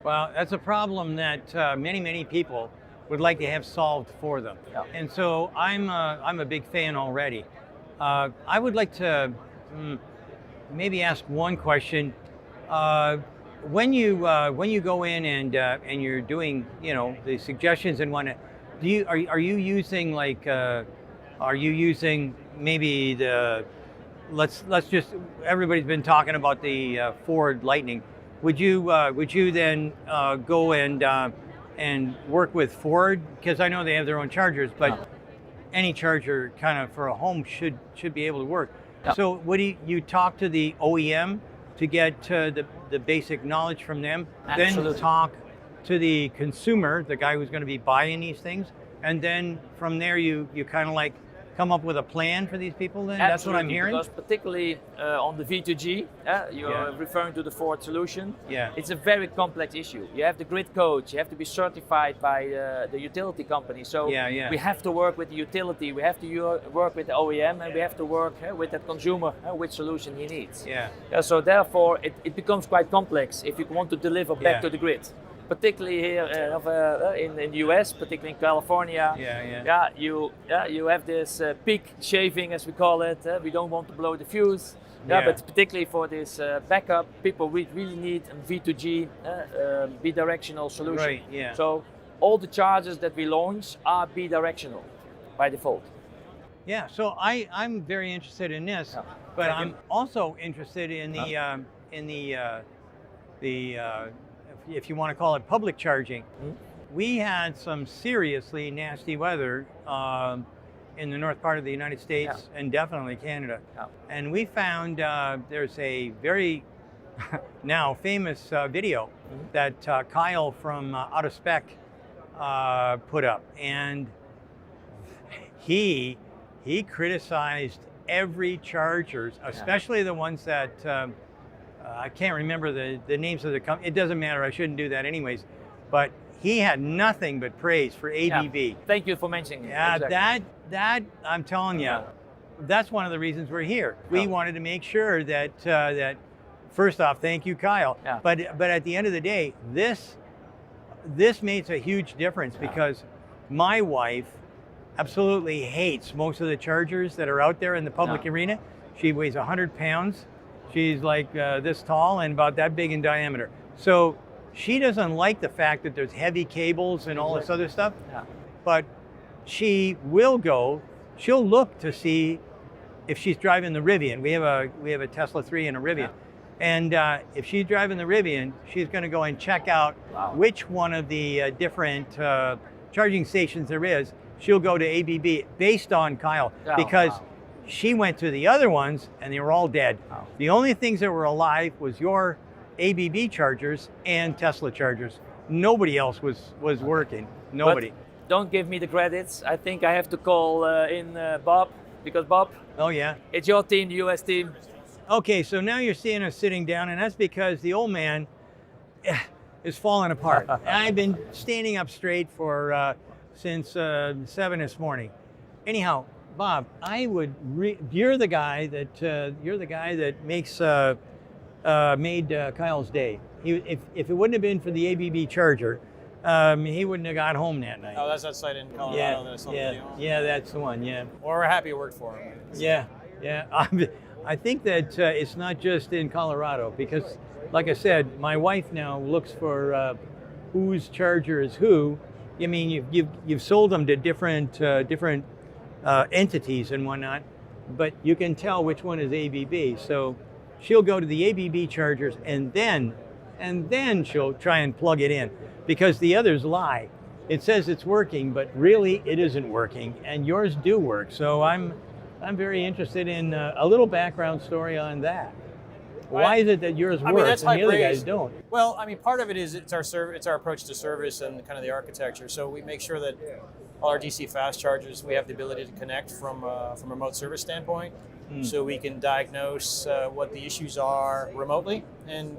Well, that's a problem that many people would like to have solved for them. Yeah. And so I'm a big fan already. I would like to mm, maybe ask one question. Uh, when you go in and you're doing the suggestions and whatnot, are you using are you using maybe the let's just everybody's been talking about the Ford Lightning. Would you then go and work with Ford, because I know they have their own chargers, but any charger kind of for a home should be able to work. Yeah. So would you talk to the OEM to get the basic knowledge from them, Absolutely. then talk to the consumer, the guy who's going to be buying these things, and then from there you kind of like come up with a plan for these people then? That's what I'm Absolutely, hearing? Because particularly on the V2G, you're Yeah. referring to the Ford solution. Yeah. It's a very complex issue. You have the grid codes, you have to be certified by the utility company. So Yeah. we have to work with the utility, we have to work with the OEM, and we have to work with that consumer, which solution he needs. Yeah. So therefore, it becomes quite complex if you want to deliver back Yeah. to the grid. Particularly here in the US, particularly in California, you have this peak shaving, as we call it. We don't want to blow the fuse. Yeah. But particularly for this backup, people really need a V2G bidirectional solution. Right, yeah. So all the chargers that we launch are bidirectional by default. Yeah, so I'm very interested in this, Yeah. but Thank I'm you. also interested in the if you want to call it public charging. Mhm. We had some seriously nasty weather in the north part of the United States and definitely Canada, Yeah. and we found there's a very now famous video that Kyle from Out of Spec put up, and he criticized every chargers, especially the ones that I can't remember the names of the company. It doesn't matter. I shouldn't do that anyways. But he had nothing but praise for ABB. Yeah. Thank you for mentioning it. Yeah, Exactly. that I'm telling you, Yeah. that's one of the reasons we're here. We Yeah. wanted to make sure that that first off, thank you, Kyle. Yeah. But at the end of the day, this makes a huge difference because my wife absolutely hates most of the chargers that are out there in the public arena. She weighs 100 pounds. She's like this tall and about that big in diameter. So she doesn't like the fact that there's heavy cables and all this other stuff. Yeah. But she'll look to see if she's driving the Rivian. We have a Tesla 3 and a Rivian. And if she's driving the Rivian, she's going to go and check out which one of the different charging stations there is. She'll go to ABB based on Kyle, because she went to the other ones and they were all dead. Wow. The only things that were alive was your ABB chargers and Tesla chargers. Nobody else was working. Nobody. But don't give me the credits. I think I have to call in Bob, because Bob, Oh yeah. it's your team, the US team. Okay, so now you're seeing us sitting down, and that's because the old man is falling apart. I've been standing up straight for since 7 this morning. Anyhow, Bob, you're the guy that made Kyle's day. If it wouldn't have been for the ABB charger, he wouldn't have got home that night. Oh, that's that site in Colorado that I saw the video on? Yeah, that's the one. Yeah. Well, we're happy it worked for him. Yeah. I think that it's not just in Colorado, because, like I said, my wife now looks for whose charger is who. I mean, you've sold them to different entities and whatnot, but you can tell which one is ABB. So she'll go to the ABB chargers and then she'll try and plug it in, because the others lie. It says it's working, but really it isn't working, and yours do work. So I'm very interested in a little background story on that. Why is it that yours works that's and the high other praise. guys don't? Well, I mean, part of it is it's our approach to service and kind of the architecture. So we make sure that all our DC fast chargers, we have the ability to connect from a remote service standpoint. So we can diagnose what the issues are remotely. And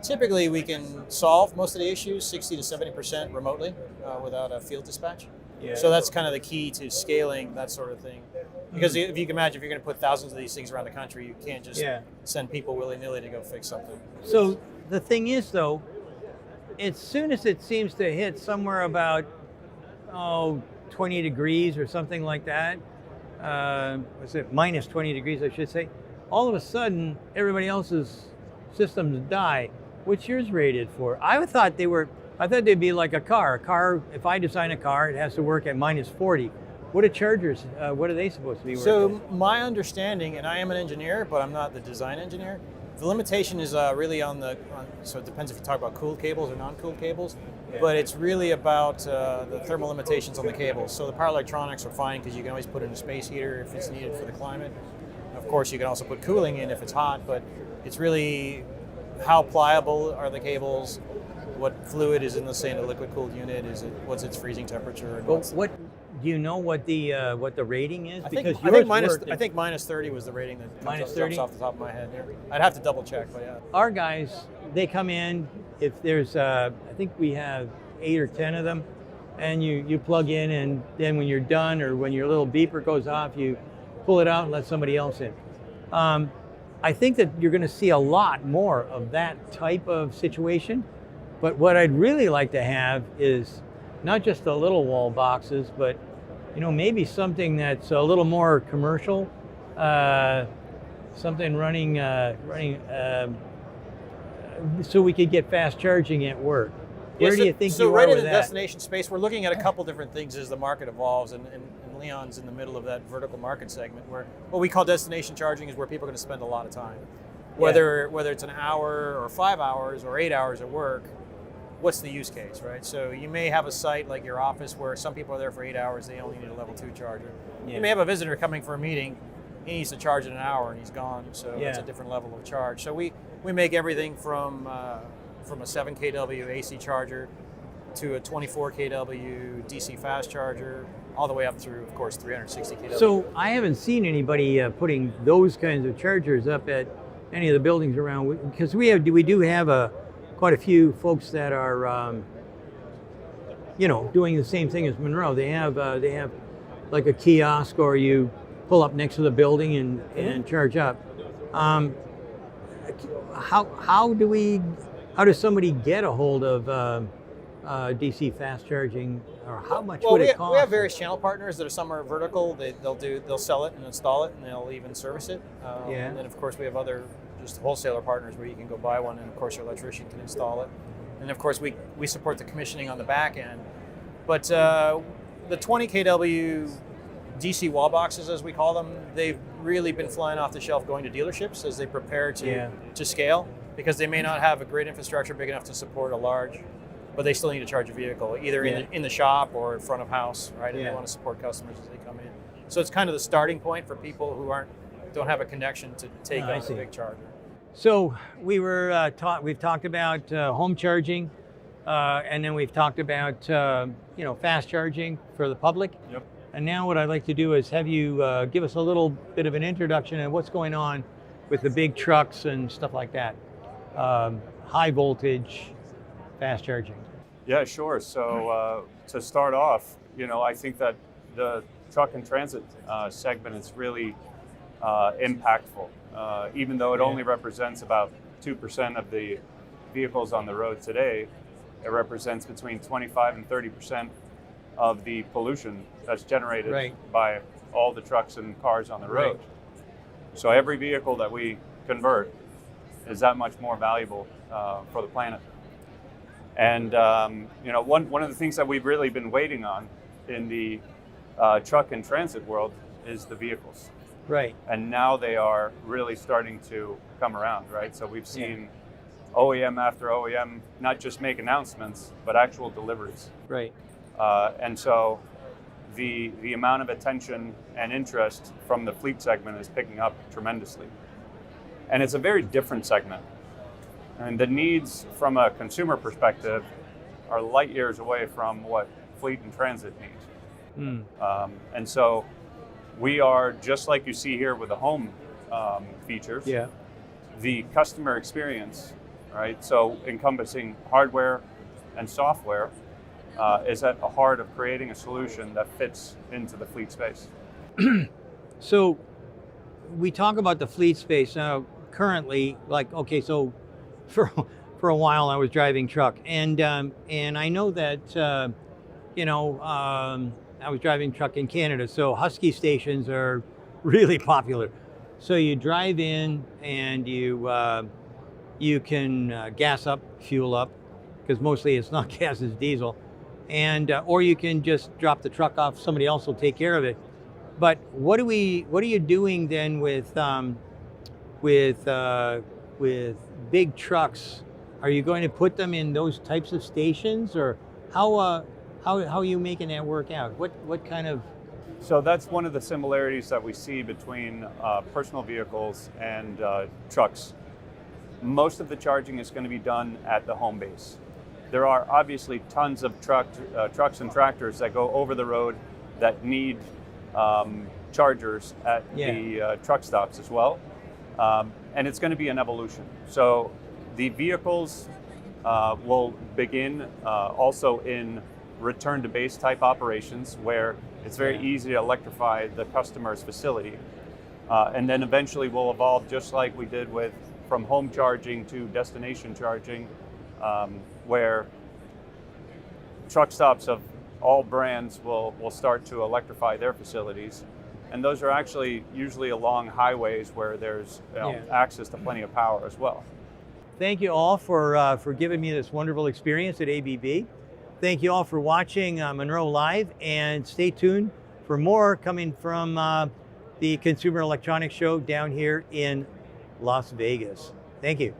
typically we can solve most of the issues, 60 to 70% remotely without a field dispatch. Yeah. So that's kind of the key to scaling that sort of thing. Because if you can imagine, if you're going to put thousands of these things around the country, you can't just send people willy-nilly to go fix something. So the thing is, though, as soon as it seems to hit somewhere about 20 degrees or something like that, what's it, minus 20 degrees, I should say, all of a sudden, everybody else's systems die. What's yours rated for? I thought they'd be like a car. A car, if I design a car, it has to work at minus 40. What are chargers, what are they supposed to be working So my understanding, and I am an engineer, but I'm not the design engineer, the limitation is really so it depends if you talk about cooled cables or non-cooled cables, but it's really about the thermal limitations on the cables. So the power electronics are fine because you can always put in a space heater if it's needed for the climate. Of course, you can also put cooling in if it's hot, but it's really how pliable are the cables, what fluid is in the liquid cooled unit, what's its freezing temperature, and what do you know what the rating is? I think minus 30 was the rating that jumps off the top of my head here. I'd have to double check, but yeah. Our guys, they come in, if there's, I think we have 8 or 10 of them, and you plug in, and then when you're done or when your little beeper goes off, you pull it out and let somebody else in. I think that you're going to see a lot more of that type of situation, but what I'd really like to have is not just the little wall boxes, but maybe something that's a little more commercial, something running, so we could get fast charging at work. Where do you think you are with that? So right in the destination space, we're looking at a couple different things as the market evolves, and Leon's in the middle of that vertical market segment where what we call destination charging is where people are going to spend a lot of time. Whether it's an hour or 5 hours or 8 hours at work, what's the use case, right? So you may have a site like your office where some people are there for 8 hours, they only need a level 2 charger. You may have a visitor coming for a meeting, he needs to charge in an hour and he's gone, so it's a different level of charge. So we make everything from a 7 kW AC charger to a 24 kW DC fast charger, all the way up through, of course, 360 kW. So I haven't seen anybody putting those kinds of chargers up at any of the buildings around, because we do have quite a few folks that are, doing the same thing as Monroe. They have like a kiosk, or you pull up next to the building and charge up. How does somebody get a hold of DC fast charging, or how much would it cost? We have various channel partners that some are vertical. They'll sell it and install it, and they'll even service it. And then of course we have other just wholesaler partners where you can go buy one, and of course your electrician can install it. And of course we support the commissioning on the back end. But the 20 kW DC wall boxes, as we call them, they've really been flying off the shelf going to dealerships as they prepare to scale, because they may not have a great infrastructure big enough to support a large, but they still need to charge a vehicle, either in the shop or in front of house, right? And they want to support customers as they come in. So it's kind of the starting point for people who don't have a connection to take on a big charger. So we've talked about home charging, and then we've talked about fast charging for the public. Yep. And now what I'd like to do is have you give us a little bit of an introduction of what's going on with the big trucks and stuff like that. High voltage, fast charging. Yeah, sure. So to start off, I think that the truck and transit segment is really impactful. Even though it only represents about 2% of the vehicles on the road today, it represents between 25 and 30% of the pollution that's generated by all the trucks and cars on the road. So every vehicle that we convert is that much more valuable for the planet. And one of the things that we've really been waiting on in the truck and transit world is the vehicles. Right. And now they are really starting to come around, right? So we've seen OEM after OEM not just make announcements, but actual deliveries. Right. And so the amount of attention and interest from the fleet segment is picking up tremendously. And it's a very different segment. And the needs from a consumer perspective are light years away from what fleet and transit need. And so we are, just like you see here with the home features, the customer experience, right? So encompassing hardware and software is at the heart of creating a solution that fits into the fleet space. So we talk about the fleet space now. Currently, so for a while I was driving truck, and I know that I was driving truck in Canada, so Husky stations are really popular. So you drive in and you can gas up, fuel up, because mostly it's not gas, it's diesel, and or you can just drop the truck off. Somebody else will take care of it. But what are you doing then with big trucks? Are you going to put them in those types of stations, or how are you making that work out? What kind of? So that's one of the similarities that we see between personal vehicles and trucks. Most of the charging is going to be done at the home base. There are obviously tons of trucks and tractors that go over the road that need chargers at the truck stops as well. And it's going to be an evolution. So the vehicles will begin also in return to base type operations where it's very easy to electrify the customer's facility. And then eventually we'll evolve just like we did with from home charging to destination charging, where truck stops of all brands will start to electrify their facilities. And those are actually usually along highways where there's access to plenty of power as well. Thank you all for giving me this wonderful experience at ABB. Thank you all for watching Monroe Live, and stay tuned for more coming from the Consumer Electronics Show down here in Las Vegas. Thank you.